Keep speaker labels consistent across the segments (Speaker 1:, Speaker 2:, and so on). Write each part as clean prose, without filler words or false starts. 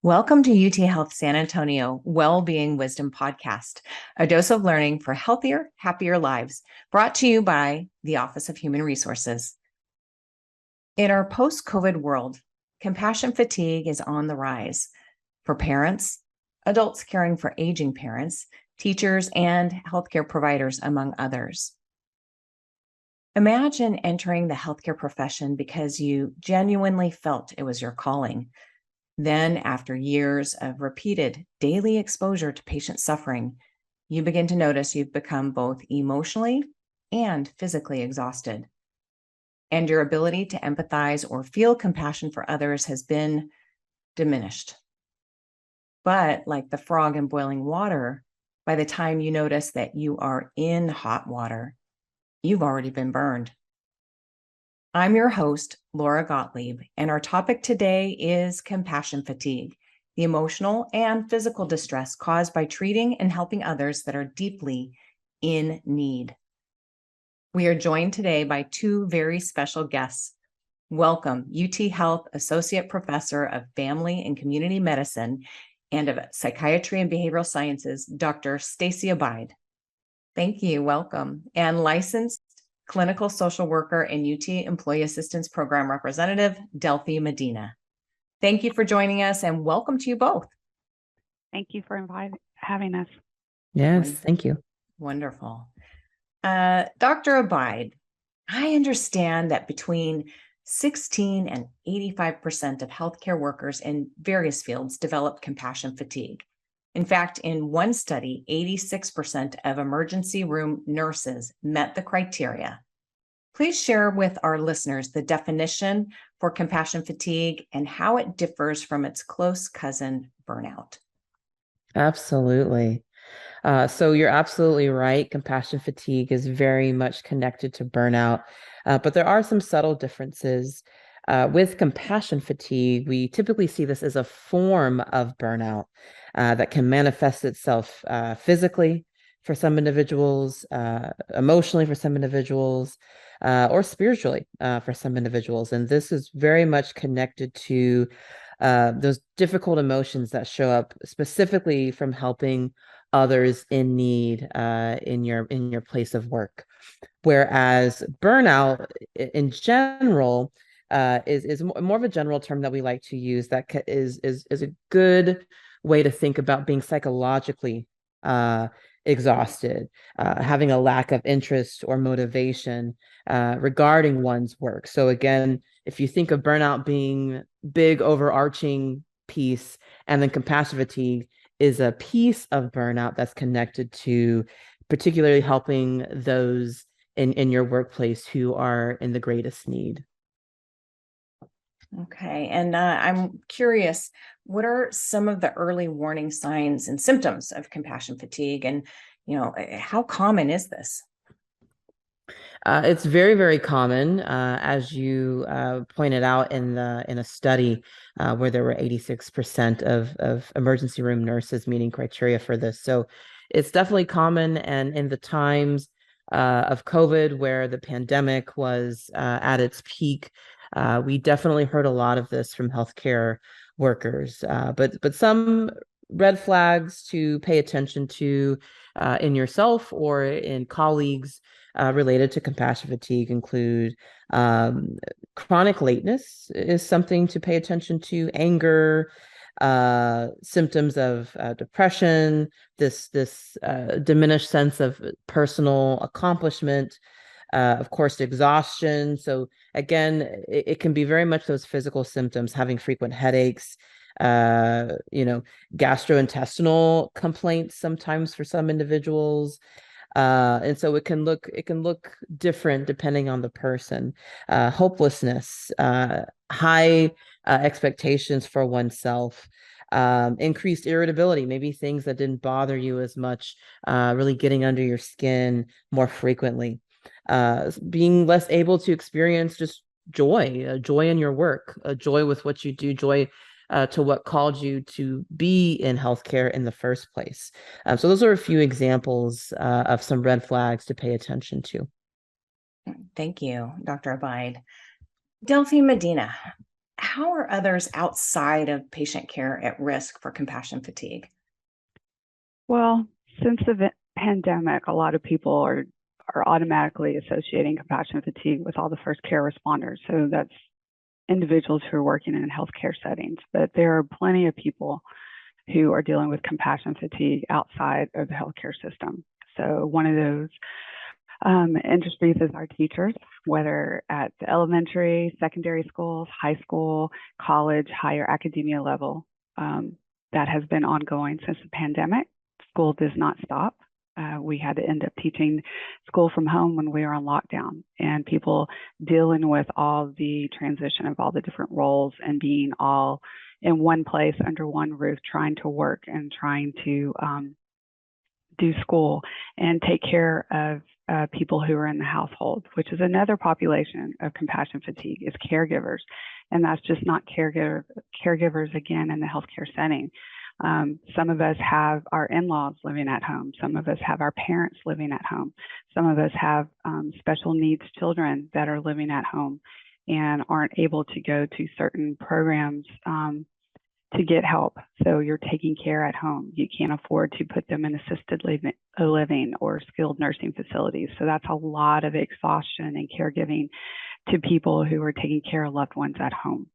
Speaker 1: Welcome to UT Health San Antonio Wellbeing Wisdom Podcast, a dose of learning for healthier, happier lives, brought to you by the Office of Human Resources. In our post-COVID world, compassion fatigue is on the rise for parents, adults caring for aging parents, teachers, and healthcare providers, among others. Imagine entering the healthcare profession because you genuinely felt it was your calling. Then, after years of repeated daily exposure to patient suffering, you begin to notice you've become both emotionally and physically exhausted. And your ability to empathize or feel compassion for others has been diminished. But like the frog in boiling water, by the time you notice that you are in hot water, you've already been burned. I'm your host, Laura Gottlieb, and our topic today is compassion fatigue, the emotional and physical distress caused by treating and helping others that are deeply in need. We are joined today by two very special guests. Welcome, UT Health Associate Professor of Family and Community Medicine and of Psychiatry and Behavioral Sciences, Dr. Stacy Abide. Thank you. Welcome. And licensed clinical social worker and UT Employee Assistance Program Representative, Delphi Medina. Thank you for joining us and welcome to you both.
Speaker 2: Thank you for having us.
Speaker 3: Yes, thank you.
Speaker 1: Wonderful. Dr. Abide, I understand that between 16 and 85% of healthcare workers in various fields develop compassion fatigue. In fact, in one study, 86% of emergency room nurses met the criteria. Please share with our listeners the definition for compassion fatigue and how it differs from its close cousin, burnout.
Speaker 3: Absolutely. So you're absolutely right. Compassion fatigue is very much connected to burnout, but there are some subtle differences. With compassion fatigue, we typically see this as a form of burnout that can manifest itself physically for some individuals, emotionally for some individuals, or spiritually for some individuals. And this is very much connected to those difficult emotions that show up specifically from helping others in need in your place of work. Whereas burnout in general is more of a general term that we like to use that is a good way to think about being psychologically exhausted, having a lack of interest or motivation regarding one's work. So again, if you think of burnout being big overarching piece, and then compassion fatigue is a piece of burnout that's connected to particularly helping those in your workplace who are in the greatest need.
Speaker 1: Okay, and I'm curious, what are some of the early warning signs and symptoms of compassion fatigue, and how common is this?
Speaker 3: It's very, very common, as you pointed out in a study where there were 86% of emergency room nurses meeting criteria for this. So it's definitely common, and in the times of COVID, where the pandemic was at its peak, we definitely heard a lot of this from healthcare workers. But some red flags to pay attention to in yourself or in colleagues related to compassion fatigue include chronic lateness is something to pay attention to, anger, symptoms of depression, this diminished sense of personal accomplishment, of course, exhaustion. So again, it can be very much those physical symptoms, having frequent headaches, gastrointestinal complaints sometimes for some individuals. And so it can look different depending on the person. Hopelessness, high expectations for oneself, increased irritability, maybe things that didn't bother you as much, really getting under your skin more frequently. Being less able to experience just joy in your work, joy with what you do, joy to what called you to be in healthcare in the first place. So those are a few examples of some red flags to pay attention to.
Speaker 1: Thank you, Dr. Abide. Delphi Medina, how are others outside of patient care at risk for compassion fatigue?
Speaker 2: Well, since the pandemic, a lot of people are automatically associating compassion fatigue with all the first care responders. So that's individuals who are working in healthcare settings. But there are plenty of people who are dealing with compassion fatigue outside of the healthcare system. So one of those industries is our teachers, whether at the elementary, secondary schools, high school, college, higher academia level. That has been ongoing since the pandemic. School does not stop. We had to end up teaching school from home when we were on lockdown, and people dealing with all the transition of all the different roles and being all in one place under one roof, trying to work and trying to do school and take care of people who are in the household, which is another population of compassion fatigue, is caregivers. And that's just not caregivers, again, in the healthcare setting. Some of us have our in-laws living at home. Some of us have our parents living at home. Some of us have special needs children that are living at home and aren't able to go to certain programs to get help. So you're taking care at home. You can't afford to put them in assisted living or skilled nursing facilities. So that's a lot of exhaustion and caregiving to people who are taking care of loved ones at home.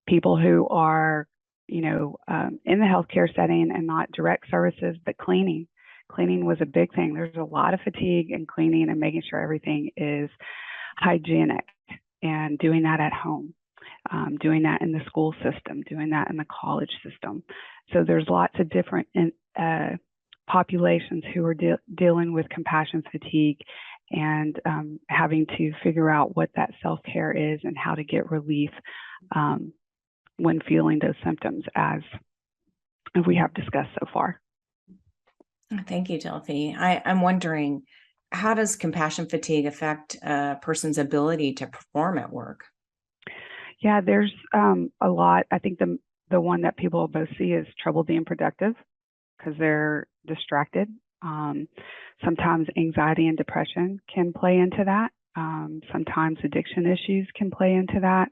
Speaker 2: People who are, in the healthcare setting and not direct services, but cleaning. Cleaning was a big thing. There's a lot of fatigue in cleaning and making sure everything is hygienic and doing that at home. Doing that in the school system, doing that in the college system. So there's lots of different populations who are dealing with compassion fatigue and having to figure out what that self-care is and how to get relief when feeling those symptoms, as we have discussed so far.
Speaker 1: Thank you, Delphi. I'm wondering, how does compassion fatigue affect a person's ability to perform at work?
Speaker 2: Yeah, there's a lot. I think the one that people both see is trouble being productive because they're distracted. Sometimes anxiety and depression can play into that. Sometimes addiction issues can play into that.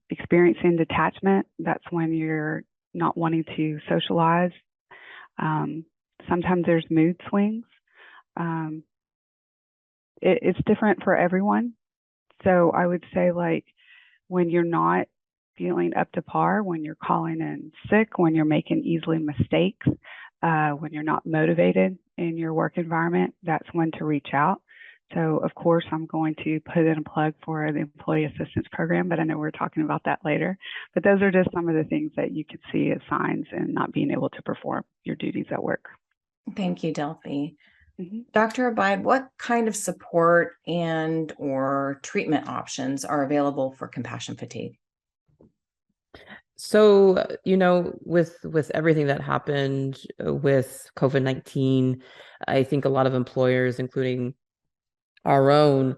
Speaker 2: Experiencing detachment, that's when you're not wanting to socialize. Sometimes there's mood swings. It's different for everyone. So I would say, like, when you're not feeling up to par, when you're calling in sick, when you're making easily mistakes, when you're not motivated in your work environment, that's when to reach out. So, of course, I'm going to put in a plug for the Employee Assistance Program, but I know we're talking about that later. But those are just some of the things that you can see as signs in not being able to perform your duties at work.
Speaker 1: Thank you, Delphi. Dr. Abide, what kind of support and or treatment options are available for compassion fatigue?
Speaker 3: So, with everything that happened with COVID-19, I think a lot of employers, including our own,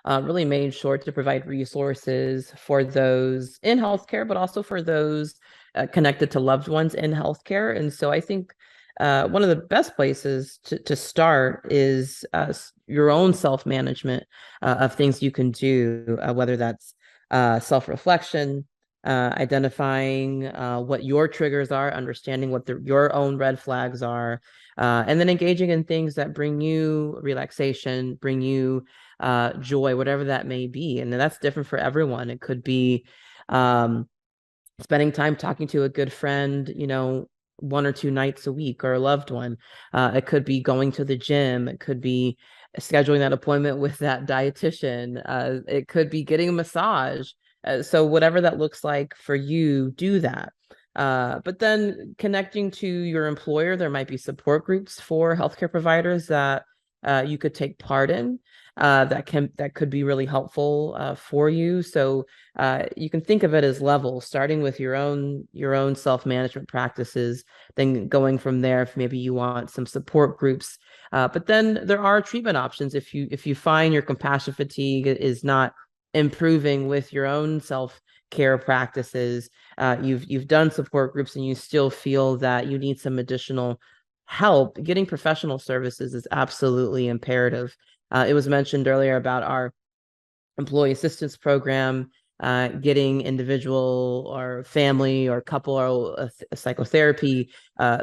Speaker 3: really made sure to provide resources for those in healthcare, but also for those connected to loved ones in healthcare. And so I think one of the best places to start is your own self-management of things you can do, whether that's self-reflection, identifying what your triggers are, understanding what your own red flags are, and then engaging in things that bring you relaxation, bring you joy, whatever that may be. And that's different for everyone. It could be spending time talking to a good friend, 1 or 2 nights a week, or a loved one. It could be going to the gym. It could be scheduling that appointment with that dietitian. It could be getting a massage. So whatever that looks like for you, do that. But then connecting to your employer, there might be support groups for healthcare providers that you could take part in. That could be really helpful for you. So you can think of it as levels, starting with your own self-management practices, then going from there if maybe you want some support groups. But then there are treatment options if you find your compassion fatigue is not improving with your own self-care practices. You've done support groups and you still feel that you need some additional help. Getting professional services is absolutely imperative. It was mentioned earlier about our employee assistance program. getting individual or family or couple or psychotherapy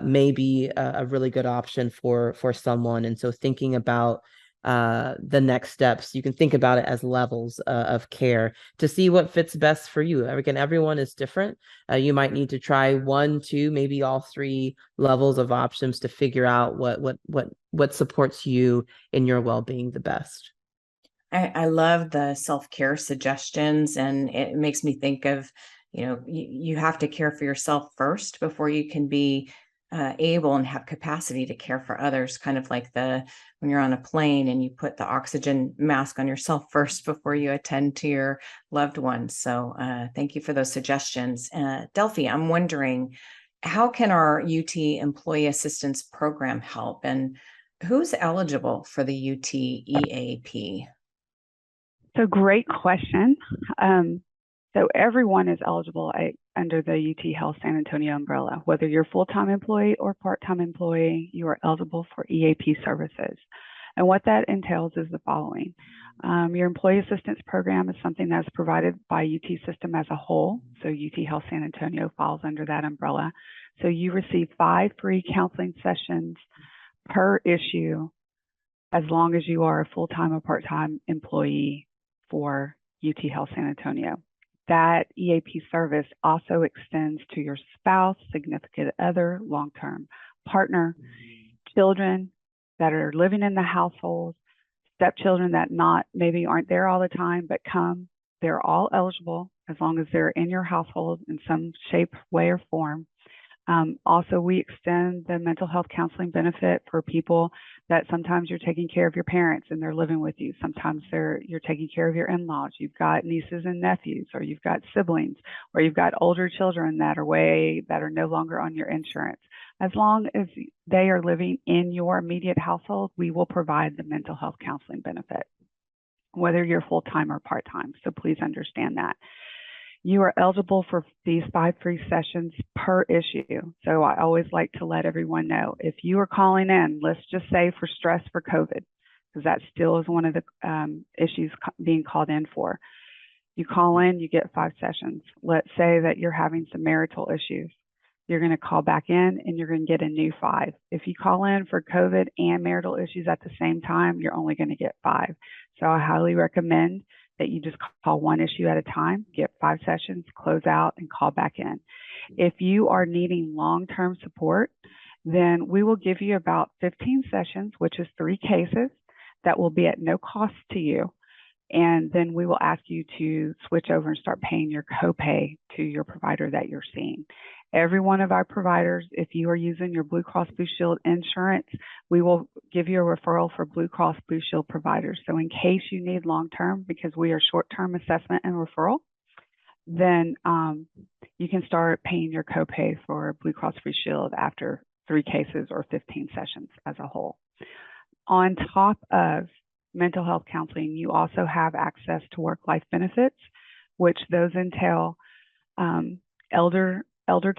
Speaker 3: may be a really good option for someone. And so thinking about the next steps, you can think about it as levels of care to see what fits best for you. Again, everyone is different. You might need to try one, two, maybe all three levels of options to figure out what supports you in your well-being the best.
Speaker 1: I love the self-care suggestions, and it makes me think of, you have to care for yourself first before you can be able and have capacity to care for others. Kind of like when you're on a plane and you put the oxygen mask on yourself first before you attend to your loved ones. So thank you for those suggestions. Delphi, I'm wondering, how can our UT Employee Assistance Program help, and who's eligible for the UT EAP?
Speaker 2: So great question. So everyone is eligible under the UT Health San Antonio umbrella. Whether you're a full-time employee or part-time employee, you are eligible for EAP services. And what that entails is the following. Your employee assistance program is something that's provided by UT system as a whole. So UT Health San Antonio falls under that umbrella. So you receive 5 free counseling sessions per issue as long as you are a full-time or part-time employee for UT Health San Antonio. That EAP service also extends to your spouse, significant other, long-term partner, children that are living in the household, stepchildren that maybe aren't there all the time but come. They're all eligible as long as they're in your household in some shape, way, or form. Also, we extend the mental health counseling benefit for people that sometimes you're taking care of your parents and they're living with you. Sometimes you're taking care of your in-laws. You've got nieces and nephews, or you've got siblings, or you've got older children that are no longer on your insurance. As long as they are living in your immediate household, we will provide the mental health counseling benefit, whether you're full-time or part-time. So please understand that. You are eligible for these 5 free sessions per issue. So I always like to let everyone know, if you are calling in, let's just say for stress for COVID, because that still is one of the issues being called in for. You call in, you get 5 sessions. Let's say that you're having some marital issues. You're going to call back in and you're going to get a new 5. If you call in for COVID and marital issues at the same time, you're only going to get 5. So I highly recommend that you just call one issue at a time, get 5 sessions, close out, and call back in. If you are needing long-term support, then we will give you about 15 sessions, which is 3 cases, that will be at no cost to you. And then we will ask you to switch over and start paying your copay to your provider that you're seeing. Every one of our providers, if you are using your Blue Cross Blue Shield insurance, we will give you a referral for Blue Cross Blue Shield providers. So in case you need long-term, because we are short-term assessment and referral, then you can start paying your copay for Blue Cross Blue Shield after 3 cases or 15 sessions as a whole. On top of mental health counseling, you also have access to work-life benefits, which those entail elder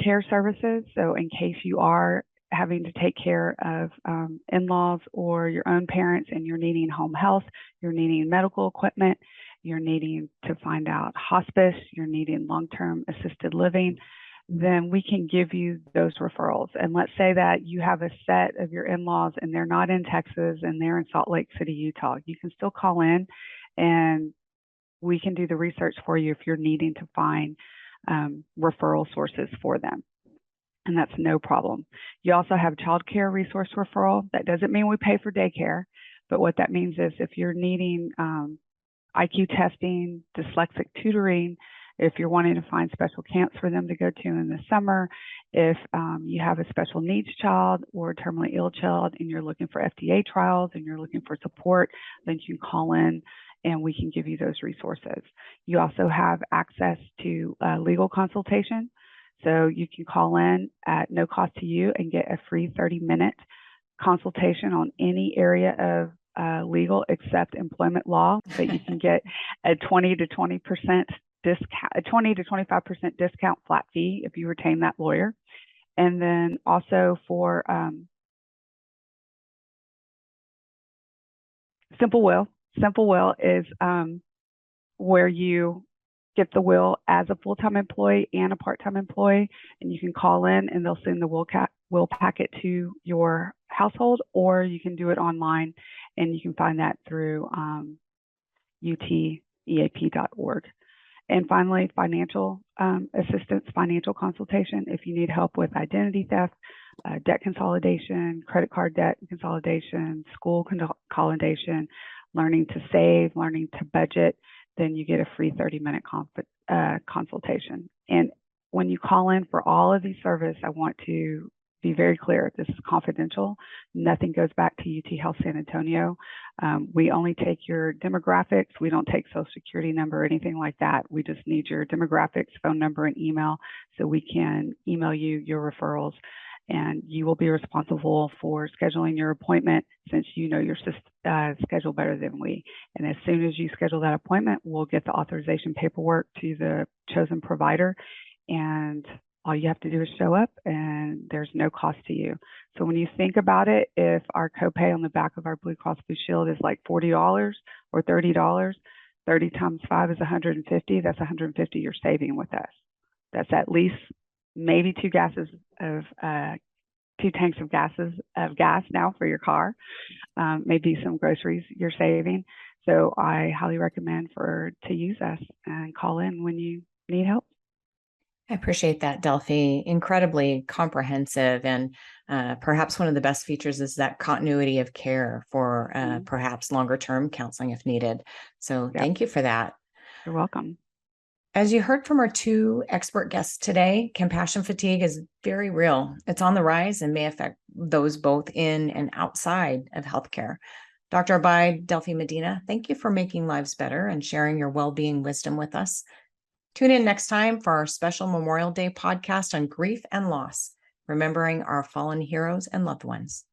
Speaker 2: care services. So in case you are having to take care of in-laws or your own parents and you're needing home health, you're needing medical equipment, you're needing to find out hospice, you're needing long-term assisted living, then we can give you those referrals. And let's say that you have a set of your in-laws and they're not in Texas and they're in Salt Lake City, Utah. You can still call in and we can do the research for you if you're needing to find referral sources for them. And that's no problem. You also have child care resource referral. That doesn't mean we pay for daycare, but what that means is if you're needing IQ testing, dyslexic tutoring, if you're wanting to find special camps for them to go to in the summer, if you have a special needs child or a terminally ill child and you're looking for FDA trials and you're looking for support, then you can call in and we can give you those resources. You also have access to legal consultation. So you can call in at no cost to you and get a free 30-minute consultation on any area of legal except employment law, but you can get a 20 to 20% discount, a 20 to 25% discount flat fee if you retain that lawyer. And then also for Simple Will is where you get the will as a full-time employee and a part-time employee, and you can call in and they'll send the will packet to your household, or you can do it online, and you can find that through uteap.org. And finally, financial assistance, financial consultation. If you need help with identity theft, debt consolidation, credit card debt consolidation, school consolidation, learning to save, learning to budget, then you get a free 30-minute consultation. And when you call in for all of these services, I want to be very clear, this is confidential. Nothing goes back to UT Health San Antonio. We only take your demographics. We don't take social security number or anything like that. We just need your demographics, phone number, and email so we can email you your referrals. And you will be responsible for scheduling your appointment since you know your schedule better than we. And as soon as you schedule that appointment, we'll get the authorization paperwork to the chosen provider. And all you have to do is show up, and there's no cost to you. So when you think about it, if our copay on the back of our Blue Cross Blue Shield is like $40 or $30, 30 times 5 is $150. That's $150 you're saving with us. That's at least maybe 2 tanks of gas now for your car, maybe some groceries you're saving. So I highly recommend to use us and call in when you need help.
Speaker 1: I appreciate that, Delphi. Incredibly comprehensive, and perhaps one of the best features is that continuity of care for perhaps longer term counseling if needed. So thank you for that.
Speaker 2: You're welcome.
Speaker 1: As you heard from our 2 expert guests today, compassion fatigue is very real. It's on the rise and may affect those both in and outside of healthcare. Dr. Abide, Delphi Medina, thank you for making lives better and sharing your well-being wisdom with us. Tune in next time for our special Memorial Day podcast on grief and loss, remembering our fallen heroes and loved ones.